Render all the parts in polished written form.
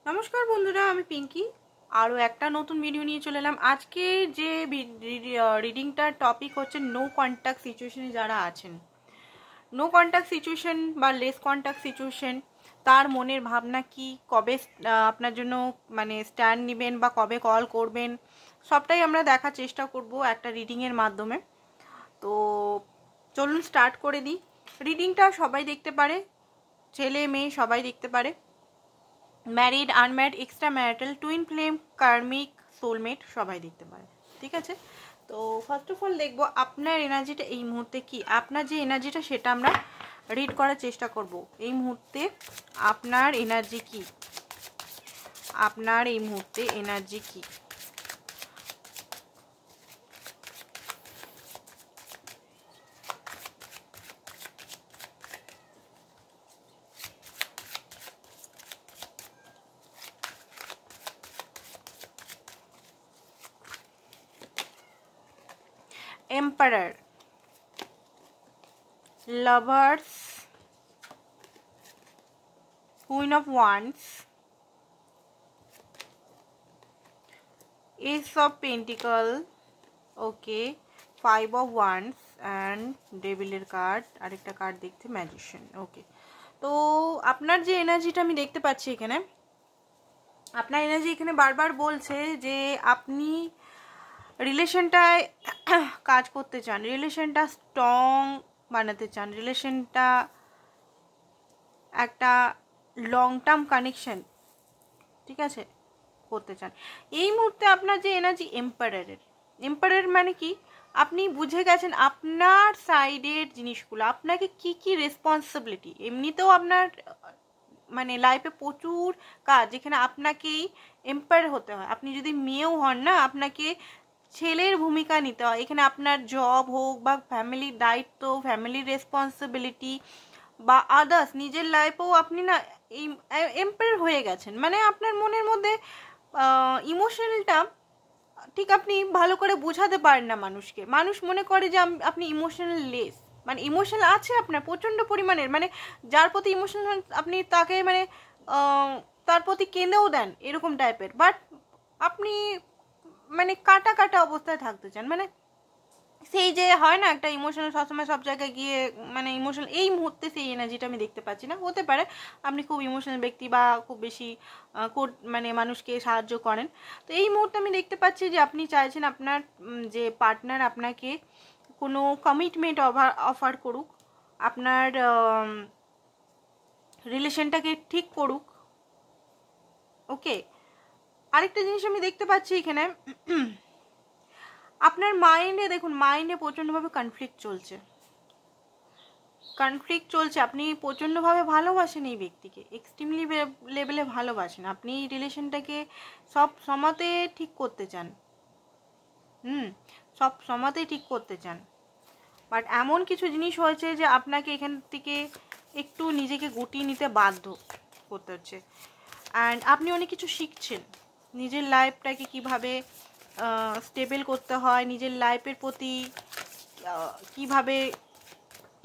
নমস্কার বন্ধুরা, আমি পিঙ্কি আরও একটা নতুন ভিডিও নিয়ে চলে এলাম। আজকে যে রিডিংটার টপিক হচ্ছে নো কন্ট্যাক্ট সিচুয়েশনে যারা আছেন, নো কন্ট্যাক্ট সিচুয়েশন বা লেস কন্ট্যাক্ট সিচুয়েশন, তার মনের ভাবনা কি, কবে আপনার জন্য মানে স্ট্যান্ড নেবেন বা কবে কল করবেন, সবটাই আমরা দেখার চেষ্টা করব একটা রিডিংয়ের মাধ্যমে। তো চলুন স্টার্ট করে দিই। রিডিংটা সবাই দেখতে পারে, ছেলে মেয়ে সবাই দেখতে পারে, married, unmarried, extra marital, twin flame, karmic, soulmate সবাই দেখতে পারে। ঠিক আছে, তো ফার্স্ট অফ অল দেখবো আপনার এনার্জিটা এই মুহূর্তে কি। আপনার যে এনার্জিটা সেটা আমরা রিড করার চেষ্টা করব। এই মুহূর্তে আপনার এনার্জি কি, আপনার এই মুহূর্তে এনার্জি কি। Emperor, Lovers, Queen of Wands, Ace of Pentacles, okay, 5 of Wands and ডেভিলের কার্ড, আরেকটা কার্ড দেখতে ম্যাজিশিয়ান। ওকে, তো আপনার যে এনার্জিটা আমি দেখতে পাচ্ছি এখানে, আপনার এনার্জি এখানে বারবার বলছে যে আপনি রিলেশনটায় কাজ করতে চান, রিলেশনটা স্ট্রং বানাতে চান, রিলেশনটা একটা লং টার্ম কানেকশন, ঠিক আছে, করতে চান। এই মুহূর্তে আপনার যে এনার্জি এম্পায়ারের, এম্পায়ার মানে কি, আপনি বুঝে গেছেন আপনার সাইডের জিনিসগুলো, আপনাকে কি কি রেসপন্সিবিলিটি। এমনিতেও আপনার মানে লাইফে প্রচুর কাজ যেখানে আপনাকেই এম্পায়ার হতে হয়। আপনি যদি মেয়েও হন না, আপনাকে ছেলের ভূমিকা নিতে হয় এখানে। আপনার জব হোক বা ফ্যামিলির দায়িত্ব, ফ্যামিলির রেসপন্সিবিলিটি বা আদার্স নিজের লাইফেও আপনি না এই এম্পায়ার হয়ে গেছেন। মানে আপনার মনের মধ্যে ইমোশনালটা ঠিক আপনি ভালো করে বোঝাতে পারেন না মানুষকে। মানুষ মনে করে যে আপনি ইমোশনাল লেস, মানে ইমোশনাল আছে আপনার প্রচণ্ড পরিমাণের, মানে যার প্রতি ইমোশনাল আপনি তাকে মানে তার প্রতি কেঁদেও দেন এরকম টাইপের। বাট আপনি মানে কাটা কাটা অবস্থায় থাকতে চান, মানে সেই যে হয় না একটা ইমোশনাল সবসময় সব জায়গায় গিয়ে মানে ইমোশনাল, এই মুহূর্তে সেই এনার্জিটা আমি দেখতে পাচ্ছি না। হতে পারে আপনি খুব ইমোশনাল ব্যক্তি বা খুব বেশি মানে মানুষকে সাহায্য করেন। তো এই মুহূর্তে আমি দেখতে পাচ্ছি যে আপনি চাইছেন আপনার যে পার্টনার আপনাকে কোনো কমিটমেন্ট অফার করুক, আপনার রিলেশনটাকে ঠিক করুক। ওকে, আরেকটা জিনিস আমি দেখতে পাচ্ছি এখানে, আপনার মাইন্ডে দেখুন, মাইন্ডে প্রচণ্ডভাবে কনফ্লিক্ট চলছে। আপনি প্রচণ্ডভাবে ভালোবাসেন এই ব্যক্তিকে, এক্সট্রিমলি লেভেলে ভালোবাসেন। আপনি এই রিলেশনটাকে সব সময়তে ঠিক করতে চান, সব সময়তেই ঠিক করতে চান। বাট এমন কিছু জিনিস হয়েছে যে আপনাকে এখান থেকে একটু নিজেকে গুটিয়ে নিতে বাধ্য করতে হচ্ছে। অ্যান্ড আপনি অনেক কিছু শিখছেন, নিজের লাইফটাকে কিভাবে স্টেবল করতে হয়, নিজের লাইফের প্রতি কিভাবে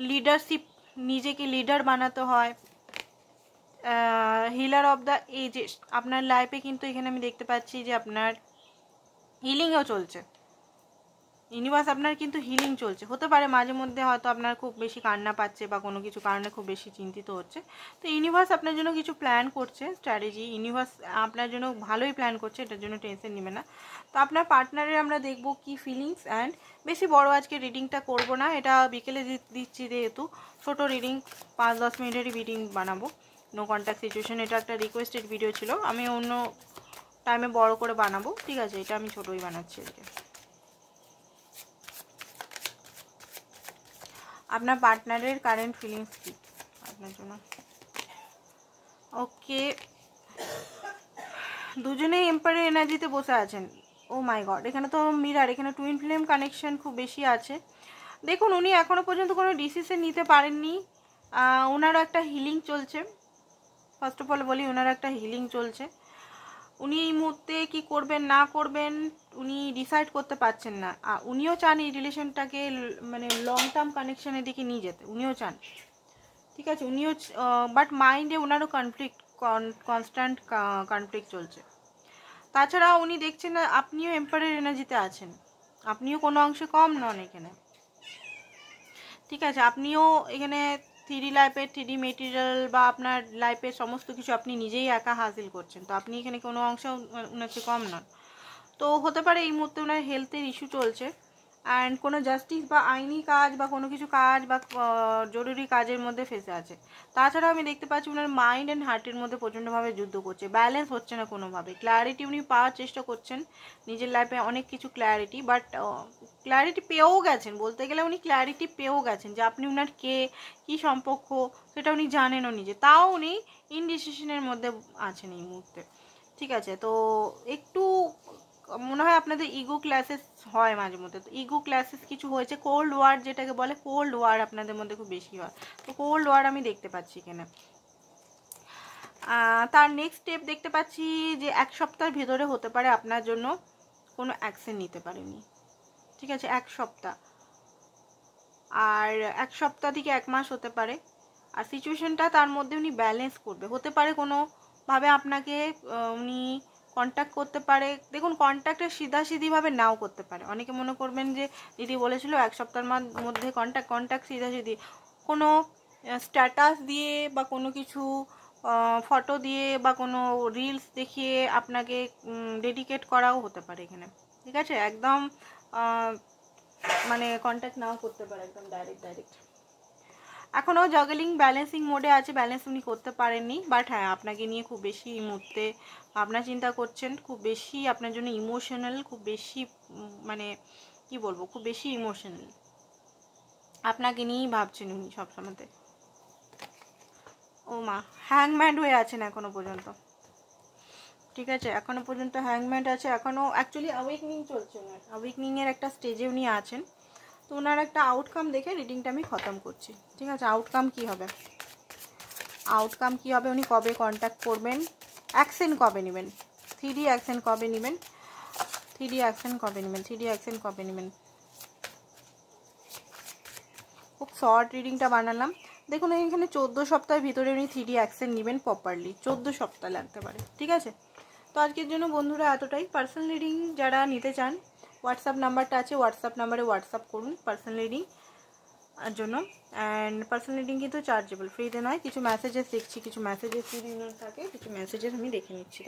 লিডারশিপ, নিজেকে লিডার বানাতে হয়। হিলার অফ দ্য এজেস, আপনার লাইফে কিন্তু এখানে আমি দেখতে পাচ্ছি যে আপনার হিলিংও চলছে। ইউনিভার্স আপনার কিন্তু হিলিং চলছে। হতে পারে মাঝে মধ্যে হয়তো আপনার খুব বেশি কান্না পাচ্ছে বা কোনো কিছু কারণে খুব বেশি চিন্তিত হচ্ছে। তো ইউনিভার্স আপনার জন্য কিছু প্ল্যান করছে, স্ট্র্যাটেজি। ইউনিভার্স আপনার জন্য ভালোই প্ল্যান করছে, এটার জন্য টেনশন নেবে না। তো আপনার পার্টনারের আমরা দেখব কি ফিলিংস। অ্যান্ড বেশি বড় আজকে রিডিংটা করব না, এটা বিকেলে দিচ্ছি যেহেতু ছোট রিডিং, 5-10 মিনিটেরই রিডিং বানাবো। নো কন্ট্যাক্ট সিচুয়েশন, এটা একটা রিকোয়েস্টেড ভিডিও ছিল, আমি অন্য টাইমে বড় করে বানাবো, ঠিক আছে, এটা আমি ছোটোই বানাচ্ছি আজকে। আপনার পার্টনারের কারেন্ট ফিলিংস কি আপনার জন্য। ওকে, দুজনেই এম্পায়ারের এনার্জিতে বসে আছেন। ও মাই গড, এখানে তো মিরার, এখানে টুইন ফ্লেম কানেকশন খুব বেশি আছে। দেখুন, উনি এখনও পর্যন্ত কোনো ডিসিশন নিতে পারেননি, ওনারও একটা হিলিং চলছে। ফার্স্ট অফ অল বলি, ওনার একটা হিলিং চলছে। উনি এই মুহূর্তে কি করবেন না করবেন উনি ডিসাইড করতে পারছেন না। উনিও চান এই রিলেশনটাকে মানে লং টার্ম কানেকশনের দিকে নিয়ে যেতে, উনিও চান, ঠিক আছে, উনিও, বাট মাইন্ডে ওনারও কনস্ট্যান্ট কনফ্লিক্ট চলছে। তাছাড়া উনি দেখছেন না আপনিও এম্পায়ারের এনার্জিতে আছেন, আপনিও কোনো অংশে কম নন এখানে, ঠিক আছে। আপনিও এখানে 3D লাইফের 3D মেটেরিয়াল বা আপনার লাইফের সমস্ত কিছু আপনি নিজেই একা হাসিল করছেন, তো আপনি এখানে কোনো অংশে ওনার চেয়ে কম নন। তো হতে পারে এই মুহূর্তে ওনার হেলথের ইস্যু চলছে, অ্যান্ড কোনো জাস্টিস বা আইনি কাজ বা কোনো কিছু কাজ বা জরুরি কাজের মধ্যে ফেসে আছে। তাছাড়া আমি দেখতে পাচ্ছি ওনার মাইন্ড অ্যান্ড হার্টের মধ্যে প্রচণ্ডভাবে যুদ্ধ করছে, ব্যালেন্স হচ্ছে না কোনোভাবে। ক্ল্যারিটি উনি পাওয়ার চেষ্টা করছেন নিজের লাইফে, অনেক কিছু ক্ল্যারিটি, বাট ক্ল্যারিটি পেয়েও গেছেন, বলতে গেলে উনি ক্ল্যারিটি পেয়েও গেছেন যে আপনি ওনার কে, কী সম্পর্ক সেটা উনি জানেনও নিজে, তাও উনি ইনডিসিশনের মধ্যে আছেন এই মুহূর্তে, ঠিক আছে। তো একটু মনে হয় আপনাদের ইগো ক্লাসেস হয় মাঝে মধ্যে, তো ইগো ক্লাসেস কিছু হয়েছে, কোল্ড ওয়ার যেটাকে বলে, কোল্ড ওয়ার আপনাদের মধ্যে খুব বেশি হয়, তো কোল্ড ওয়ার আমি দেখতে পাচ্ছি এখানে। তার নেক্সট স্টেপ দেখতে পাচ্ছি যে 1 সপ্তাহের ভেতরে হতে পারে আপনার জন্য কোনো অ্যাকশন নিতে পারেনি, ঠিক আছে, 1 সপ্তাহ, আর 1 সপ্তাহ থেকে 1 মাস হতে পারে। আর সিচুয়েশনটা তার মধ্যে উনি ব্যালেন্স করবে, হতে পারে কোনোভাবে আপনাকে উনি কন্ট্যাক্ট করতে পারে। দেখুন, কন্ট্যাক্টে সিধাসিধিভাবে নাও করতে পারে, অনেকে মনে করবেন যে দিদি বলেছিল 1 সপ্তাহের মধ্যে কন্ট্যাক্ট সিধাসিধি কোনো স্ট্যাটাস দিয়ে বা কোনো কিছু ফটো দিয়ে বা কোনো রিলস দেখিয়ে আপনাকে ডেডিকেট করাও হতে পারে এখানে, ঠিক আছে। একদম মানে কন্ট্যাক্ট নাও করতে পারে, একদম ডাইরেক্ট। এখনও জাগলিং ব্যালেন্সিং মোডে আছে, ব্যালেন্স উনি করতে পারেননি, বাট হ্যাঁ আপনাকে নিয়ে খুব বেশি এই মুহূর্তে ভাবনা চিন্তা করছেন, খুব বেশি আপনার জন্য ইমোশনাল, খুব বেশি মানে কি বলবো, খুব বেশি ইমোশনাল, আপনাকে নিয়েই ভাবছেন উনি সবসময়তে। ও মা, হ্যাংম্যান হয়ে আছেন এখনো পর্যন্ত, ঠিক আছে, এখনো পর্যন্ত হ্যাংম্যান আছে, এখনও অ্যাকচুয়ালি অ্যাওয়েকনিং চলছে ওনার, অ্যাওয়েকনিংয়ের একটা স্টেজে উনি আছেন। তো ওনার একটা আউটকাম দেখে রিডিংটা আমি খতম করছি, ঠিক আছে। আউটকাম কি হবে, আউটকাম কি হবে, উনি কবে কন্ট্যাক্ট করবেন, অ্যাকশন কবে নেবেন, 3D অ্যাকশন কবে নেবেন, 3D অ্যাকশন কবে নেবেন, 3D অ্যাকশন কবে নেবেন। খুব শর্ট রিডিংটা বানালাম। দেখুন এখানে 14 সপ্তাহের ভিতরে উনি 3D অ্যাকশন নেবেন প্রপারলি, 14 সপ্তাহ লাগতে পারে, ঠিক আছে। তো আজকের জন্য বন্ধুরা এতটাই। পার্সোনাল রিডিং যারা নিতে চান, হোয়াটসঅ্যাপ নাম্বারটা আছে, হোয়াটসঅ্যাপ নাম্বারে হোয়াটসঅ্যাপ করুন পার্সোনাল রিডিং আর জন্য। অ্যান্ড পার্সোনাল রিডিং কিন্তু চার্জেবল, ফ্রিতে নয়। কিছু মেসেজেস দেখছি, কিছু মেসেজেস যদি থাকে, কিছু মেসেজেস আমি দেখে নিচ্ছি।